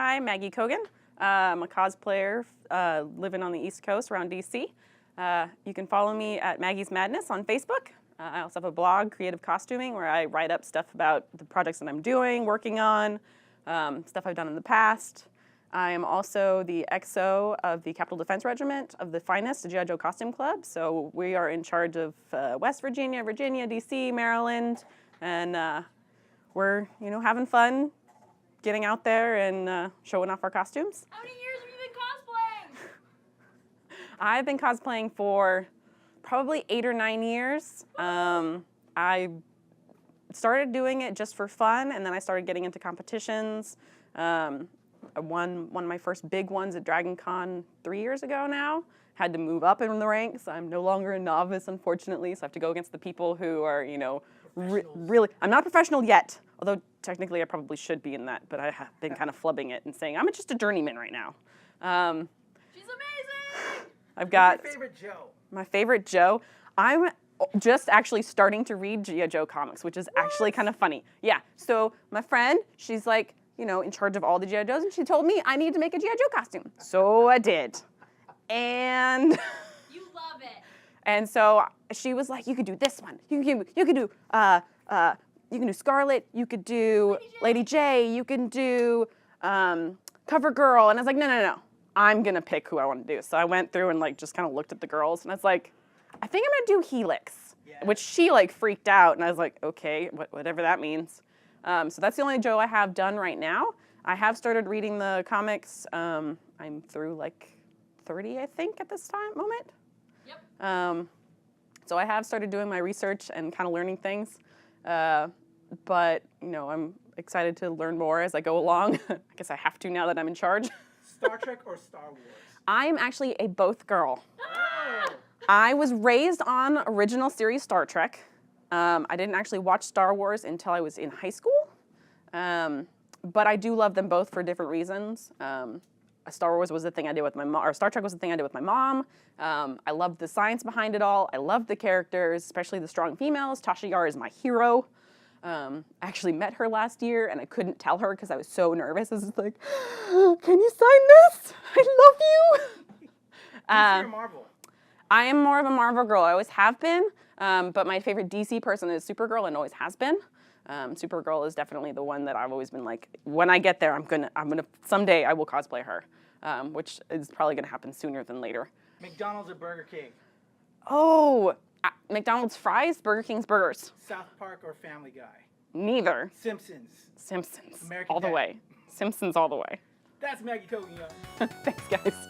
Hi, Maggie Cogan. I'm a cosplayer living on the East Coast around DC. You can follow me at Maggie's Madness on Facebook. I also have a blog, Creative Costuming, where I write up stuff about the projects that I'm doing, working on, stuff I've done in the past. I am also the XO of the Capital Defense Regiment of the Finest, the G.I. Joe Costume Club. So we are in charge of West Virginia, DC, Maryland, and we're having fun, getting out there and showing off our costumes. How many years have you been cosplaying? I've been cosplaying for probably 8 or 9 years. I started doing it just for fun, and then I started getting into competitions. I won one of my first big ones at Dragon Con 3 years ago now. Had to move up in the ranks. I'm no longer a novice, unfortunately, so I have to go against the people who are, really. I'm not a professional yet, although technically I probably should be in that, but I have been kind of flubbing it and saying I'm just a journeyman right now. She's amazing! I've got Who's your favorite Joe? My favorite Joe. I'm just actually starting to read G.I. Joe comics, which is actually kind of funny. Yeah, so my friend, she's like, in charge of all the G.I. Joes, and she told me I need to make a G.I. Joe costume. So I did. And You love it. and so she was like, you could do this one. You can do Scarlet, you could do Lady J, you can do Cover Girl. And I was like, no. I'm gonna pick who I want to do. So I went through and just kind of looked at the girls, and I was like, I think I'm gonna do Helix, which she freaked out, and I was like, okay, whatever that means. So that's the only Joe I have done right now. I have started reading the comics. I'm through 30, I think, at this moment. Yep. So I have started doing my research and kind of learning things. But, I'm excited to learn more as I go along. I guess I have to now that I'm in charge. Star Trek or Star Wars? I'm actually a both girl. Oh. I was raised on original series Star Trek. I didn't actually watch Star Wars until I was in high school. But I do love them both for different reasons. Star Wars was the thing I did with my mom, or Star Trek was the thing I did with my mom. I loved the science behind it all. I loved the characters, especially the strong females. Tasha Yar is my hero. I actually met her last year, and I couldn't tell her because I was so nervous. I was like, can you sign this? I love you. Who's your Marvel? I am more of a Marvel girl. I always have been, but my favorite DC person is Supergirl and always has been. Supergirl is definitely the one that I've always been like, when I get there, I'm gonna someday I will cosplay her, which is probably gonna happen sooner than later. McDonald's or Burger King? Oh, McDonald's fries, Burger King's burgers. South Park or Family Guy? Neither. Simpsons? Simpsons. American All the Dad. way. Simpsons all the way. That's Maggie Cogan, y'all. Thanks, guys.